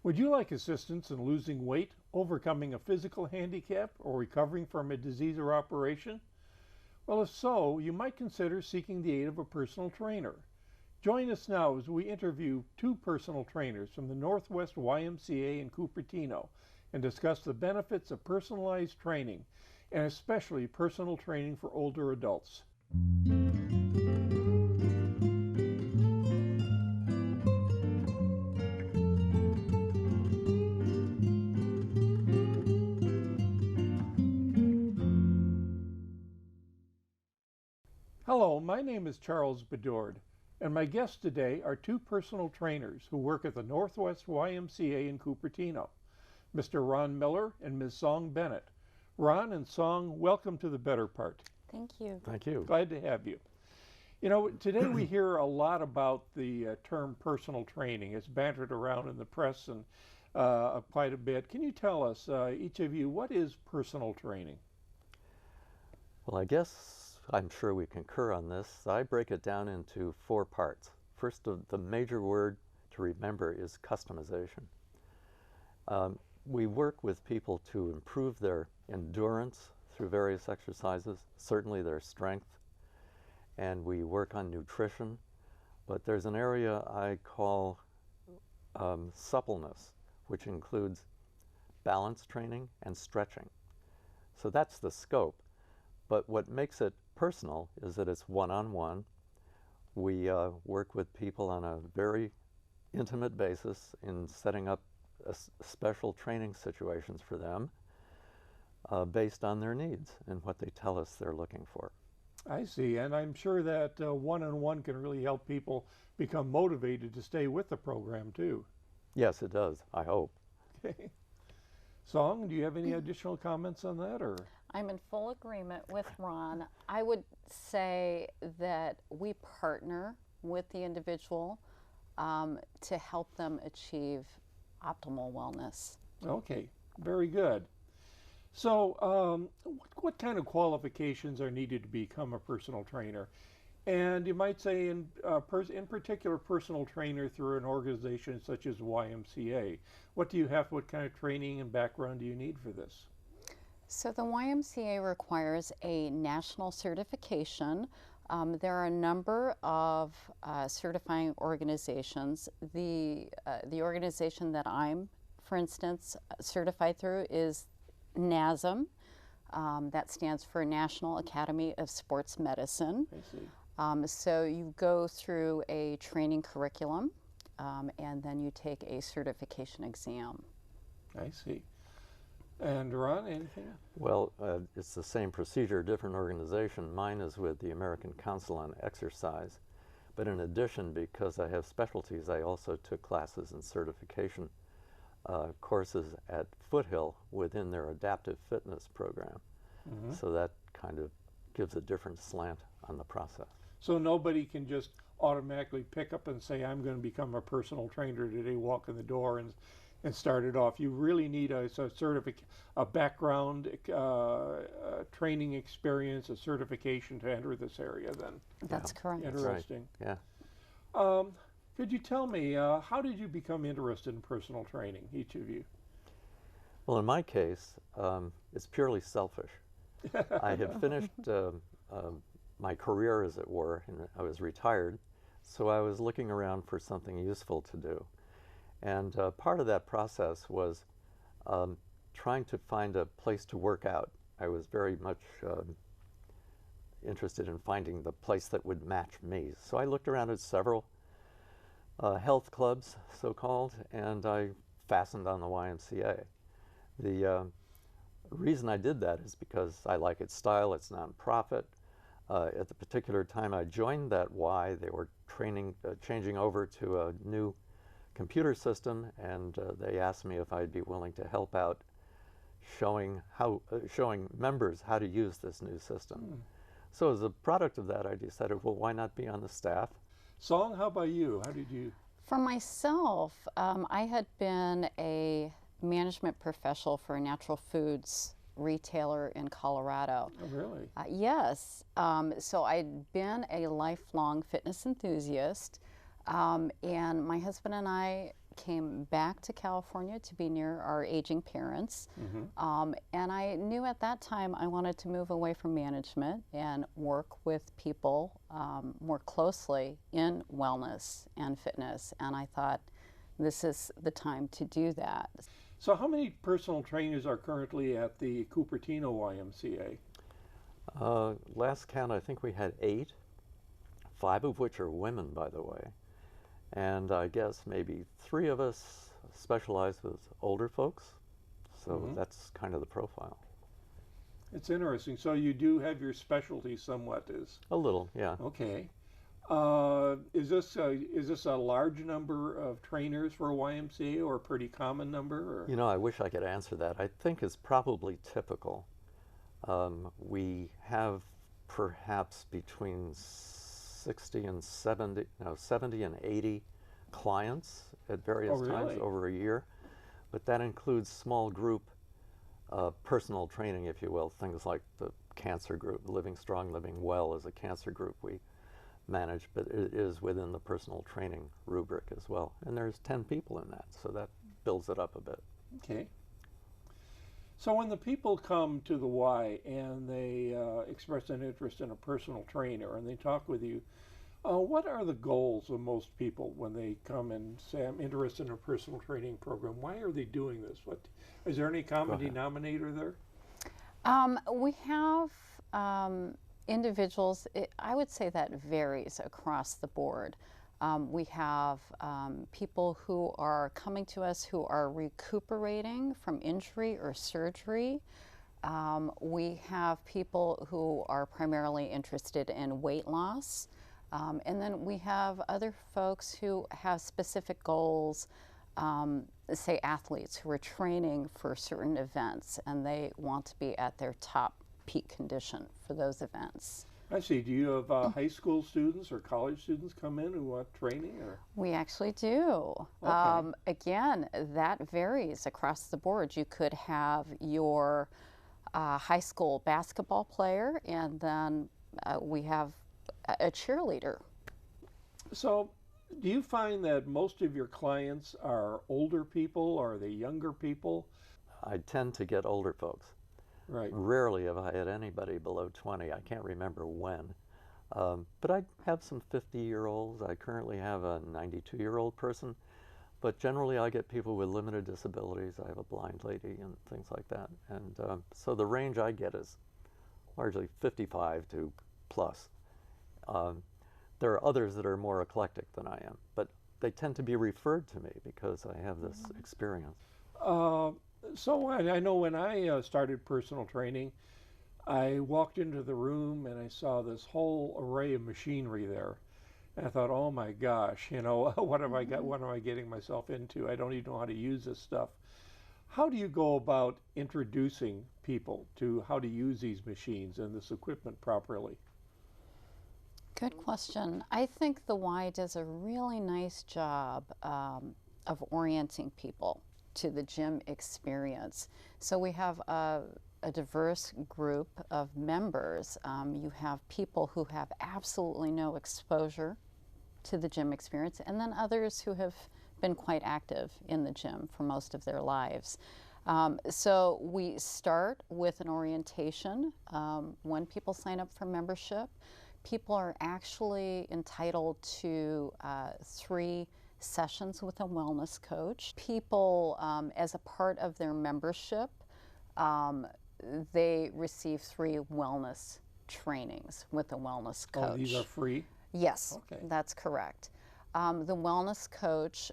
Would you like assistance in losing weight, overcoming a physical handicap, or recovering from a disease or operation? Well, if so, you might consider seeking the aid of a personal trainer. Join us now as we interview two personal trainers from the Northwest YMCA in Cupertino and discuss the benefits of personalized training, and especially personal training for older adults. Hello, my name is Charles Bedord, and my guests today are two personal trainers who work at the Northwest YMCA in Cupertino, Mr. Ron Miller and Ms. Song Bennett. Ron and Song, welcome to the Better Part. Thank you. Thank you. Glad to have you. You know, today we hear a lot about the term personal training. It's bantered around in the press and quite a bit. Can you tell us, each of you, what is personal training? Well, I guess I'm sure we concur on this. I break it down into four parts. First, the major word to remember is customization. We work with people to improve their endurance through various exercises, certainly their strength, and we work on nutrition. But there's an area I call suppleness, which includes balance training and stretching. So that's the scope. But what makes it personal is that it's one-on-one. We work with people on a very intimate basis in setting up special training situations for them based on their needs and what they tell us they're looking for. I see, and I'm sure that one-on-one can really help people become motivated to stay with the program too. Yes, it does, I hope. Okay. Song, do you have any additional comments on that, or? I'm in full agreement with Ron. I would say that we partner with the individual to help them achieve optimal wellness. Okay, very good. So what kind of qualifications are needed to become a personal trainer? And you might say in particular personal trainer through an organization such as YMCA. What kind of training and background do you need for this? So the YMCA requires a national certification. There are a number of certifying organizations. The organization that I'm, for instance, certified through is NASM. That stands for National Academy of Sports Medicine. I see. So you go through a training curriculum and then you take a certification exam. I see. And Ron, anything? Well, it's the same procedure, different organization. Mine is with the American Council on Exercise. But in addition, because I have specialties, I also took classes and certification courses at Foothill within their adaptive fitness program. Mm-hmm. So that kind of gives a different slant on the process. So nobody can just automatically pick up and say, I'm going to become a personal trainer today, walk in the door and start it off. You really need a background, training experience, a certification to enter this area then. That's correct. Interesting. Right. Yeah. Could you tell me, how did you become interested in personal training, each of you? Well, in my case, it's purely selfish. I had finished my career, as it were, and I was retired, so I was looking around for something useful to do. And part of that process was trying to find a place to work out. I was very much interested in finding the place that would match me. So I looked around at several health clubs, so-called, and I fastened on the YMCA. The reason I did that is because I like its style. It's nonprofit. At the particular time I joined that Y, they were changing over to a new computer system, and they asked me if I'd be willing to help out showing members how to use this new system. Mm. So as a product of that, I decided, well, why not be on the staff? Song, how about you? How did you? For myself, I had been a management professional for a natural foods retailer in Colorado. Oh, really? Yes. So I'd been a lifelong fitness enthusiast, and my husband and I came back to California to be near our aging parents. And I knew at that time I wanted to move away from management and work with people more closely in wellness and fitness. And I thought, this is the time to do that. So how many personal trainers are currently at the Cupertino YMCA? Last count, I think we had 8, 5 of which are women, by the way. And I guess maybe 3 of us specialize with older folks. So that's kind of the profile. It's interesting. So you do have your specialty somewhat is. A little, yeah. Okay. Is this a large number of trainers for a YMCA or a pretty common number? Or? You know, I wish I could answer that. I think it's probably typical. We have perhaps between 70 and 80 clients at various times over a year, but that includes small group personal training, if you will, things like the cancer group. Living Strong, Living Well is a cancer group we manage, but it is within the personal training rubric as well. And there's 10 people in that, so that builds it up a bit. Okay. So when the people come to the Y and they express an interest in a personal trainer and they talk with you, what are the goals of most people when they come and say, I'm interested in a personal training program? Why are they doing this? What is there any common denominator there? We have individuals, I would say that varies across the board. We have people who are coming to us who are recuperating from injury or surgery. We have people who are primarily interested in weight loss. And then we have other folks who have specific goals, say athletes who are training for certain events and they want to be at their top peak condition for those events. I see. Do you have high school students or college students come in who want training? Or? We actually do. Okay. Again, that varies across the board. You could have your high school basketball player, and then we have a cheerleader. So do you find that most of your clients are older people, or are they younger people? I tend to get older folks. Right. Rarely have I had anybody below 20. I can't remember when. But I have some 50-year-olds. I currently have a 92-year-old person. But generally I get people with limited disabilities. I have a blind lady and things like that. And so the range I get is largely 55 to plus. There are others that are more eclectic than I am, but they tend to be referred to me because I have this experience. So I know when I started personal training, I walked into the room and I saw this whole array of machinery there. And I thought, oh my gosh, you know, what have I got? What am I getting myself into? I don't even know how to use this stuff. How do you go about introducing people to how to use these machines and this equipment properly? Good question. I think the Y does a really nice job of orienting people to the gym experience. So we have a diverse group of members. You have people who have absolutely no exposure to the gym experience, and then others who have been quite active in the gym for most of their lives. So we start with an orientation. When people sign up for membership, people are actually entitled to 3 sessions with a wellness coach. People, as a part of their membership, they receive 3 wellness trainings with a wellness coach. Oh, these are free? Yes, okay. That's correct. The wellness coach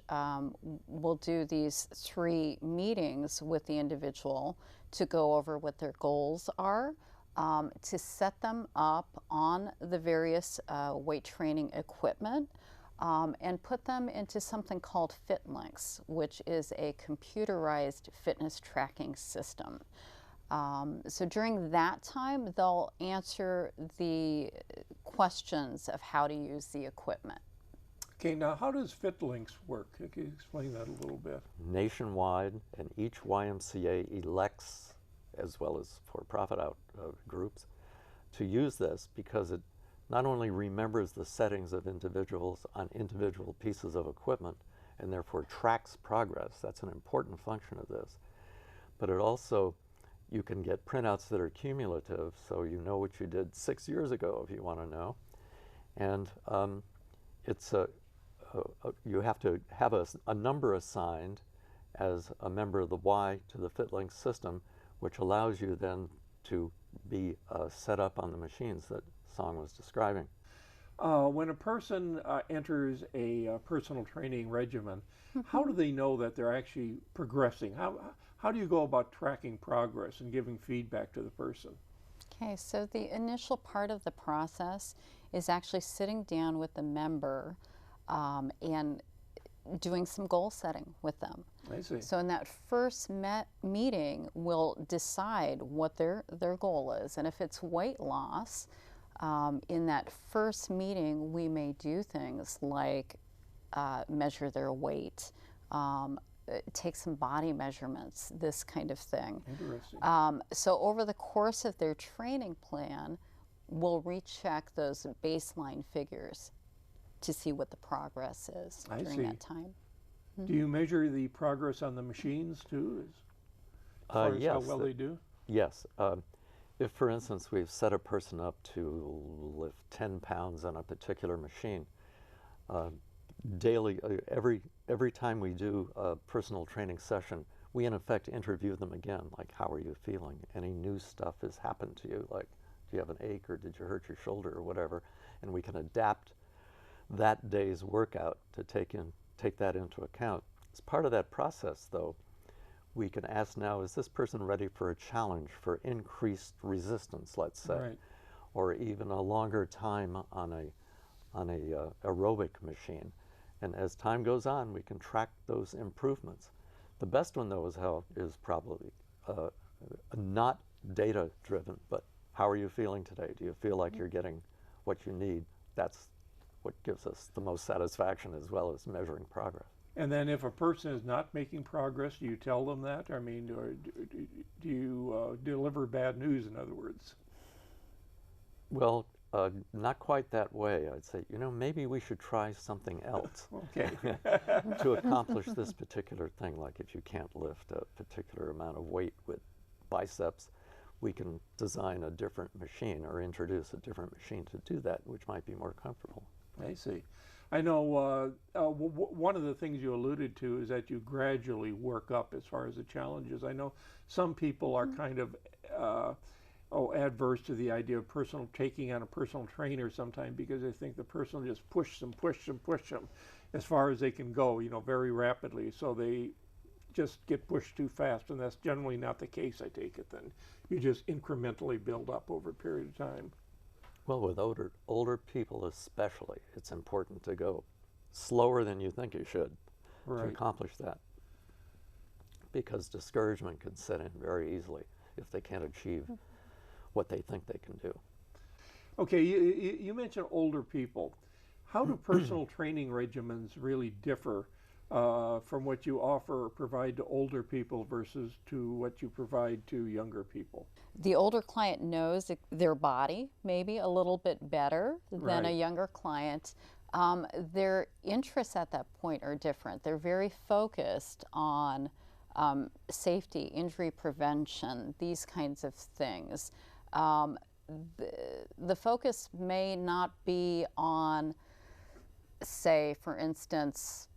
will do these 3 meetings with the individual to go over what their goals are, to set them up on the various weight training equipment, and put them into something called FitLinks, which is a computerized fitness tracking system. So during that time, they'll answer the questions of how to use the equipment. Okay, now how does FitLinks work? Can you explain that a little bit? Nationwide, and each YMCA elects, as well as for-profit groups, to use this because it not only remembers the settings of individuals on individual pieces of equipment, and therefore tracks progress. That's an important function of this. But it also, you can get printouts that are cumulative, so you know what you did 6 years ago if you want to know. And you have to have a number assigned as a member of the Y to the FitLink system, which allows you then to be set up on the machines that Song was describing. When a person enters a personal training regimen, how do they know that they're actually progressing? How do you go about tracking progress and giving feedback to the person? Okay, so the initial part of the process is actually sitting down with the member and doing some goal setting with them. I see. So in that first meeting, we'll decide what their goal is. And if it's weight loss, in that first meeting, we may do things like measure their weight, take some body measurements, this kind of thing. Interesting. So over the course of their training plan, we'll recheck those baseline figures to see what the progress is during that time. Do you measure the progress on the machines too, as far as yes, how well they do? Yes. If, for instance, we've set a person up to lift 10 pounds on a particular machine, daily, every time we do a personal training session, we in effect interview them again, like, how are you feeling? Any new stuff has happened to you, like, do you have an ache or did you hurt your shoulder or whatever? And we can adapt that day's workout to take that into account. As part of that process, though, we can ask now, is this person ready for a challenge, for increased resistance, let's say, Right. or even a longer time on a aerobic machine? And as time goes on, we can track those improvements. The best one, though, is probably not data-driven, but how are you feeling today? Do you feel like you're getting what you need? That's what gives us the most satisfaction, as well as measuring progress. And then if a person is not making progress, do you tell them that? I mean, or do you deliver bad news, in other words? Well, not quite that way. I'd say, maybe we should try something else Okay. to accomplish this particular thing. Like if you can't lift a particular amount of weight with biceps, we can design a different machine or introduce a different machine to do that, which might be more comfortable. I see. I know one of the things you alluded to is that you gradually work up as far as the challenges. I know some people are kind of adverse to the idea of taking on a personal trainer sometimes, because they think the person will just push them as far as they can go, very rapidly. So they just get pushed too fast, and that's generally not the case, I take it then. You just incrementally build up over a period of time. Well, with older people especially, it's important to go slower than you think you should to accomplish that, because discouragement can set in very easily if they can't achieve what they think they can do. Okay, you mentioned older people. How do personal training regimens really differ from what you offer or provide to older people versus to what you provide to younger people? The older client knows their body maybe a little bit better than a younger client. Their interests at that point are different. They're very focused on safety, injury prevention, these kinds of things. The focus may not be on, say, for instance,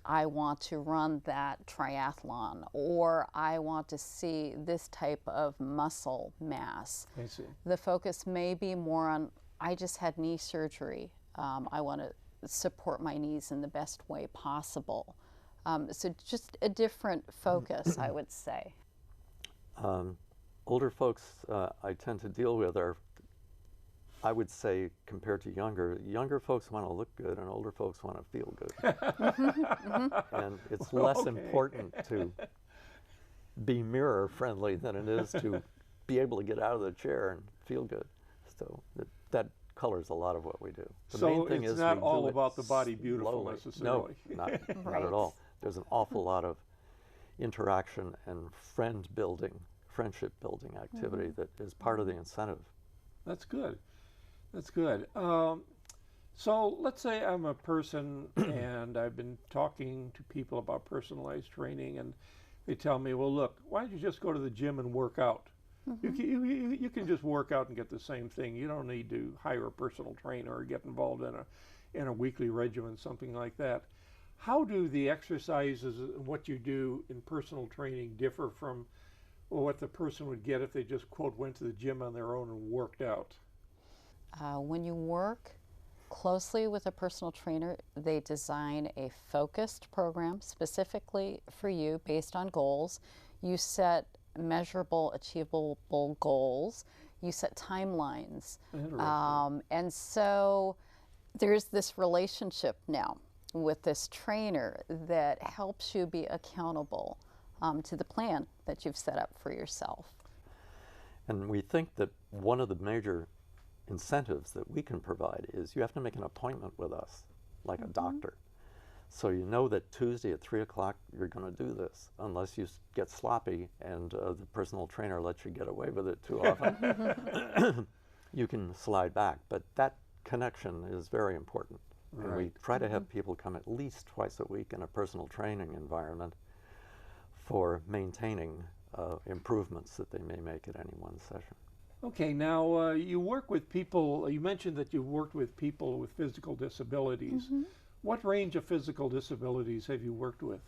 I want to run that triathlon, or I want to see this type of muscle mass. I see. The focus may be more on, I just had knee surgery. I want to support my knees in the best way possible. So just a different focus, I would say. Older folks I tend to deal with are, I would say, compared to younger folks want to look good and older folks want to feel good. And it's less important to be mirror friendly than it is to be able to get out of the chair and feel good. So that colors a lot of what we do. The main thing it's is not we all do it about the body beautiful slowly. necessarily. No, not at all. There's an awful lot of interaction and friendship building activity that is part of the incentive. That's good. That's good. So let's say I'm a person and I've been talking to people about personalized training, and they tell me, well, look, why don't you just go to the gym and work out? You can just work out and get the same thing. You don't need to hire a personal trainer or get involved in a weekly regimen, something like that. How do the exercises and what you do in personal training differ from what the person would get if they just, quote, went to the gym on their own and worked out? When you work closely with a personal trainer, they design a focused program specifically for you based on goals. You set measurable, achievable goals. You set timelines. And so there's this relationship now with this trainer that helps you be accountable to the plan that you've set up for yourself. And we think that one of the major incentives that we can provide is you have to make an appointment with us, like a doctor. So you know that Tuesday at 3 o'clock you're going to do this, unless you get sloppy and the personal trainer lets you get away with it too often. You can slide back, but that connection is very important. Right. And we try to have people come at least twice a week in a personal training environment for maintaining improvements that they may make at any one session. Okay, now you work with people, you mentioned that you worked with people with physical disabilities. What range of physical disabilities have you worked with?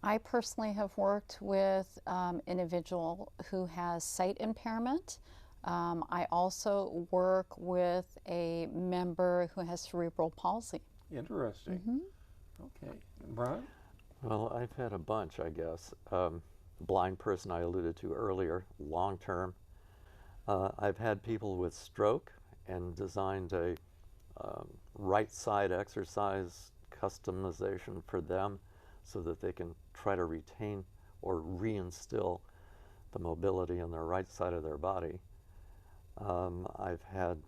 I personally have worked with an individual who has sight impairment. I also work with a member who has cerebral palsy. Interesting. Okay. And Brian? Well, I've had a bunch, I guess. Blind person I alluded to earlier, long term. I've had people with stroke and designed a right side exercise customization for them so that they can try to retain or reinstill the mobility in their right side of their body. I've had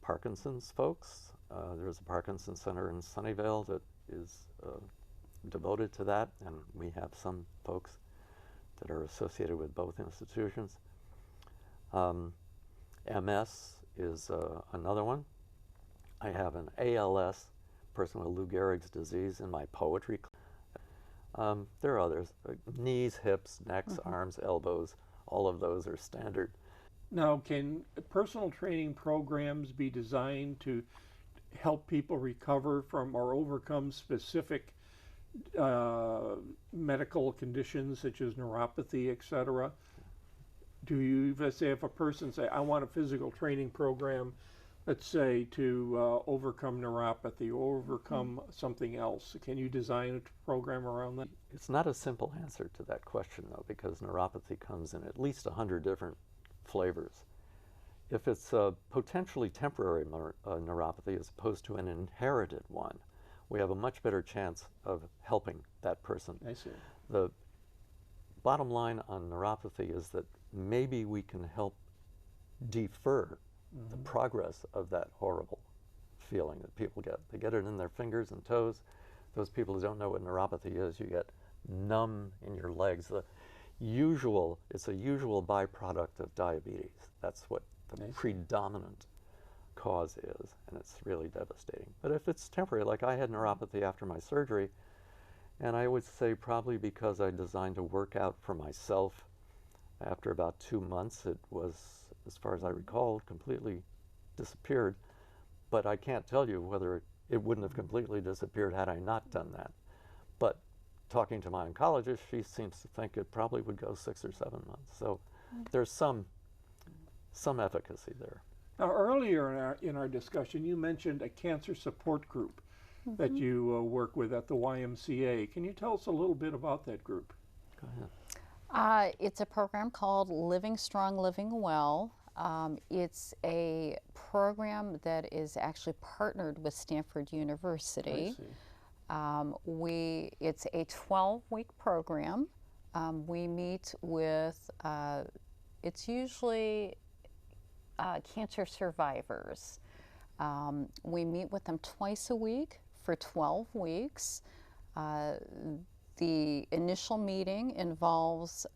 Parkinson's folks. There's a Parkinson's Center in Sunnyvale that is devoted to that, and we have some folks that are associated with both institutions. MS is another one. I have an ALS, person with Lou Gehrig's disease, in my poetry. There are others, knees, hips, necks, arms, elbows, all of those are standard. Now, can personal training programs be designed to help people recover from or overcome specific medical conditions such as neuropathy, etc.? Do you, let's say, if a person say, I want a physical training program, let's say, to overcome neuropathy or overcome something else, can you design a program around that? It's not a simple answer to that question, though, because neuropathy comes in at least 100 different flavors. If it's a potentially temporary neuropathy as opposed to an inherited one, we have a much better chance of helping that person. I see. The bottom line on neuropathy is that maybe we can help defer the progress of that horrible feeling that people get. They get it in their fingers and toes. Those people who don't know what neuropathy is, you get numb in your legs. It's a usual byproduct of diabetes. That's what the predominant cause is, and it's really devastating. But if it's temporary, like I had neuropathy after my surgery, and I would say probably because I designed a workout for myself, after about 2 months, it was, as far as I recall, completely disappeared. But I can't tell you whether it wouldn't have completely disappeared had I not done that. But talking to my oncologist, she seems to think it probably would go 6 or 7 months. So there's some efficacy there. Now, earlier in our discussion, you mentioned a cancer support group that you work with at the YMCA. Can you tell us a little bit about that group? Go ahead. It's a program called Living Strong, Living Well. It's a program that is actually partnered with Stanford University. It's a 12-week program. We meet with, it's usually cancer survivors. We meet with them twice a week for 12 weeks. The initial meeting involves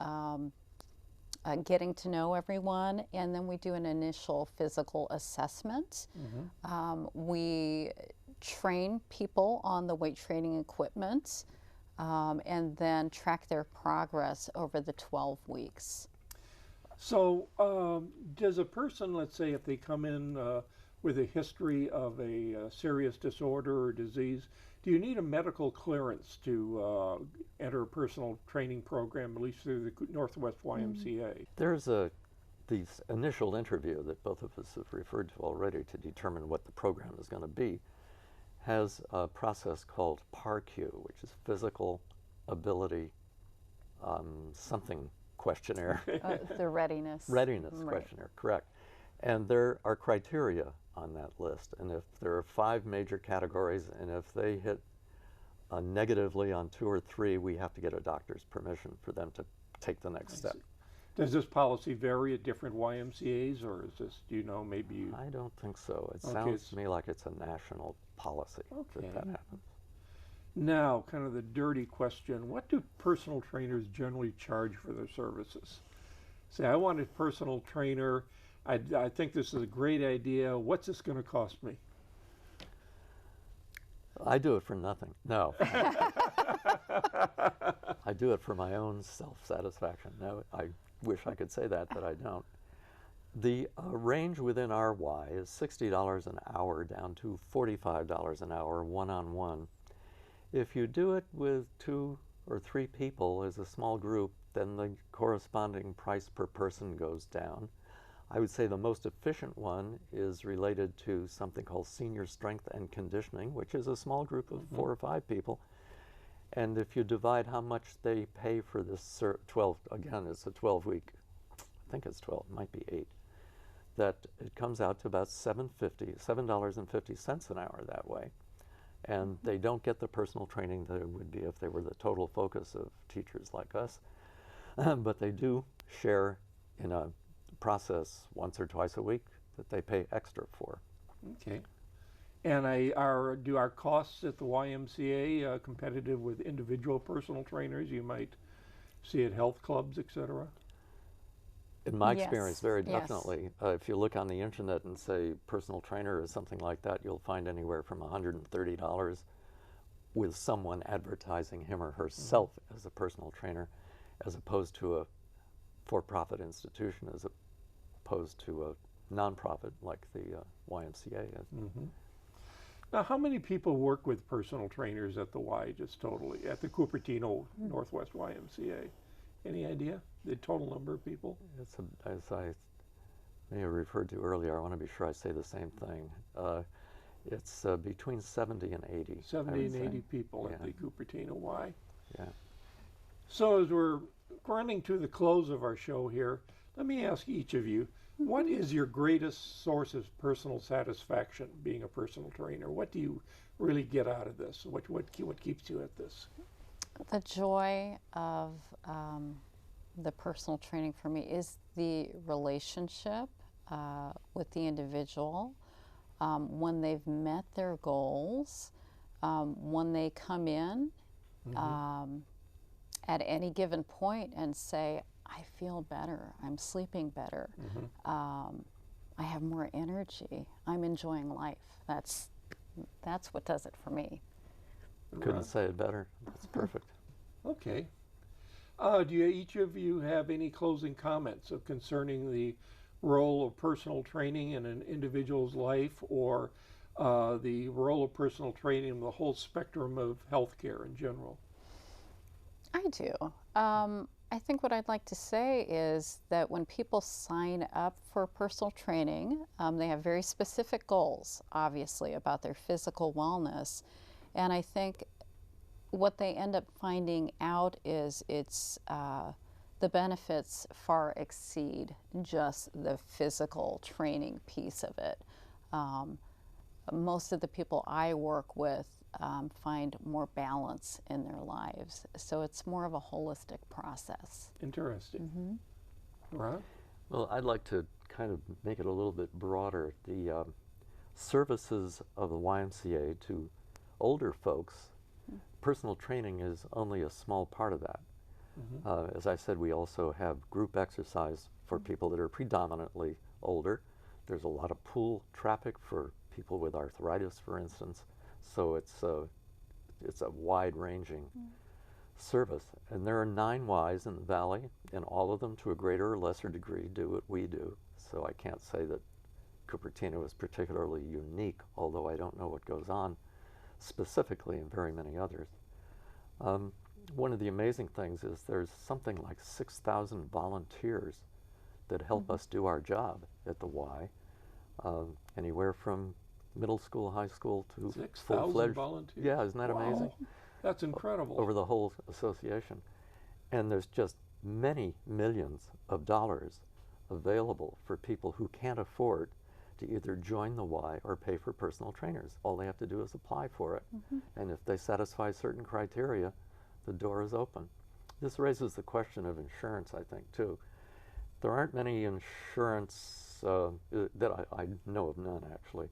getting to know everyone, and then we do an initial physical assessment. We train people on the weight training equipment, and then track their progress over the 12 weeks. So does a person, let's say if they come in with a history of a serious disorder or disease, do you need a medical clearance to enter a personal training program, at least through the Northwest YMCA? There's the initial interview that both of us have referred to already to determine what the program is going to be, has a process called PARQ, which is Physical Ability something questionnaire. The readiness. Readiness questionnaire, correct. And there are criteria on that list. And if there are 5 major categories, and if they hit negatively on 2 or 3, we have to get a doctor's permission for them to take the next step. Does this policy vary at different YMCA's, or is this, do you know, maybe you... I don't think so. It sounds to me like it's a national policy that happens. Now, kind of the dirty question, what do personal trainers generally charge for their services? Say, I want a personal trainer, I think this is a great idea, what's this going to cost me? I do it for nothing. No. I do it for my own self-satisfaction. No, I wish I could say that, but I don't. The range within RY is $60 an hour down to $45 an hour, one-on-one. If you do it with 2 or 3 people as a small group, then the corresponding price per person goes down. I would say the most efficient one is related to something called senior strength and conditioning, which is a small group of 4 or 5 people. And if you divide how much they pay for this 12, again, it's a 12-week, I think it's 12, it might be 8, that it comes out to about $7.50 an hour that way. And they don't get the personal training that it would be if they were the total focus of teachers like us. But they do share in a process once or twice a week that they pay extra for. Okay. And do our costs at the YMCA competitive with individual personal trainers you might see at health clubs, etc.? In my experience, very definitely. If you look on the internet and say personal trainer or something like that, you'll find anywhere from $130 with someone advertising him or herself as a personal trainer, as opposed to a for-profit institution, as opposed to a nonprofit like the YMCA is. Now, how many people work with personal trainers at the Y, just totally, at the Cupertino Northwest YMCA? Any idea, the total number of people? It's as I may have referred to earlier, I want to be sure I say the same thing. It's between 70 and 80. 70 and 80 people at the Cupertino Y. Yeah. So as we're running to the close of our show here, let me ask each of you, what is your greatest source of personal satisfaction being a personal trainer? What do you really get out of this? What keeps you at this? The joy of the personal training for me is the relationship with the individual when they've met their goals, when they come in at any given point and say, I feel better, I'm sleeping better, I have more energy, I'm enjoying life. That's what does it for me. Couldn't say it better. That's perfect. Okay. Do each of you have any closing comments concerning the role of personal training in an individual's life, or the role of personal training in the whole spectrum of healthcare in general? I do. I think what I'd like to say is that when people sign up for personal training, they have very specific goals, obviously, about their physical wellness. And I think what they end up finding out is the benefits far exceed just the physical training piece of it. Most of the people I work with find more balance in their lives. So it's more of a holistic process. Interesting. Right? Well, I'd like to kind of make it a little bit broader. The services of the YMCA to older folks, personal training is only a small part of that. As I said, we also have group exercise for people that are predominantly older. There's a lot of pool traffic for people with arthritis, for instance. So it's a wide-ranging service. And there are 9 Ys in the valley, and all of them, to a greater or lesser degree, do what we do. So I can't say that Cupertino is particularly unique, although I don't know what goes on specifically in very many others. One of the amazing things is there's something like 6,000 volunteers that help us do our job at the Y, anywhere from middle school, high school to 6,000 volunteers. Yeah, isn't that amazing? That's incredible. Over the whole association. And there's just many millions of dollars available for people who can't afford to either join the Y or pay for personal trainers. All they have to do is apply for it. And if they satisfy certain criteria, the door is open. This raises the question of insurance, I think, too. There aren't many insurance, that I know of none actually,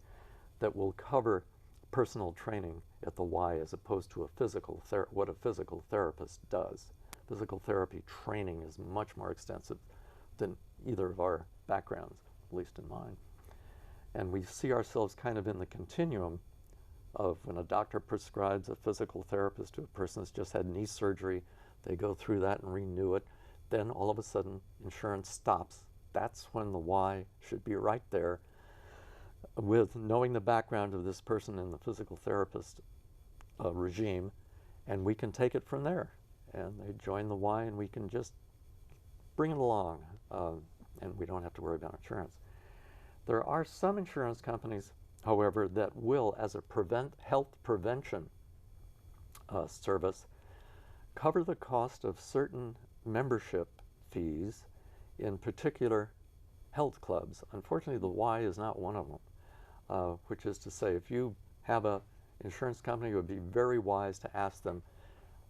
that will cover personal training at the Y as opposed to what a physical therapist does. Physical therapy training is much more extensive than either of our backgrounds, at least in mine. And we see ourselves kind of in the continuum of when a doctor prescribes a physical therapist to a person that's just had knee surgery, they go through that and renew it. Then all of a sudden insurance stops. That's when the Y should be right there with knowing the background of this person in the physical therapist regime, and we can take it from there. And they join the Y and we can just bring it along, and we don't have to worry about insurance. There are some insurance companies, however, that will, as a health prevention service, cover the cost of certain membership fees in particular health clubs. Unfortunately, the Y is not one of them, which is to say, if you have an insurance company, it would be very wise to ask them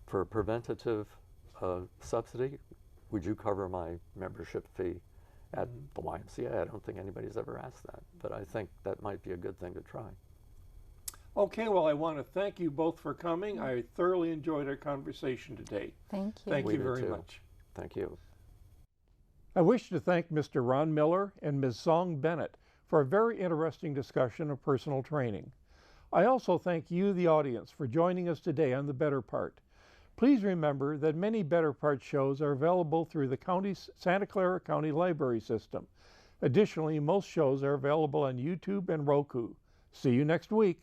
for a preventative subsidy, would you cover my membership fee at the YMCA? I don't think anybody's ever asked that, but I think that might be a good thing to try. Okay, well, I want to thank you both for coming. I thoroughly enjoyed our conversation today. Thank you. Thank you very much. Thank you. I wish to thank Mr. Ron Miller and Ms. Song Bennett for a very interesting discussion of personal training. I also thank you, the audience, for joining us today on The Better Part. Please remember that many Better Part shows are available through the county's Santa Clara County Library System. Additionally, most shows are available on YouTube and Roku. See you next week.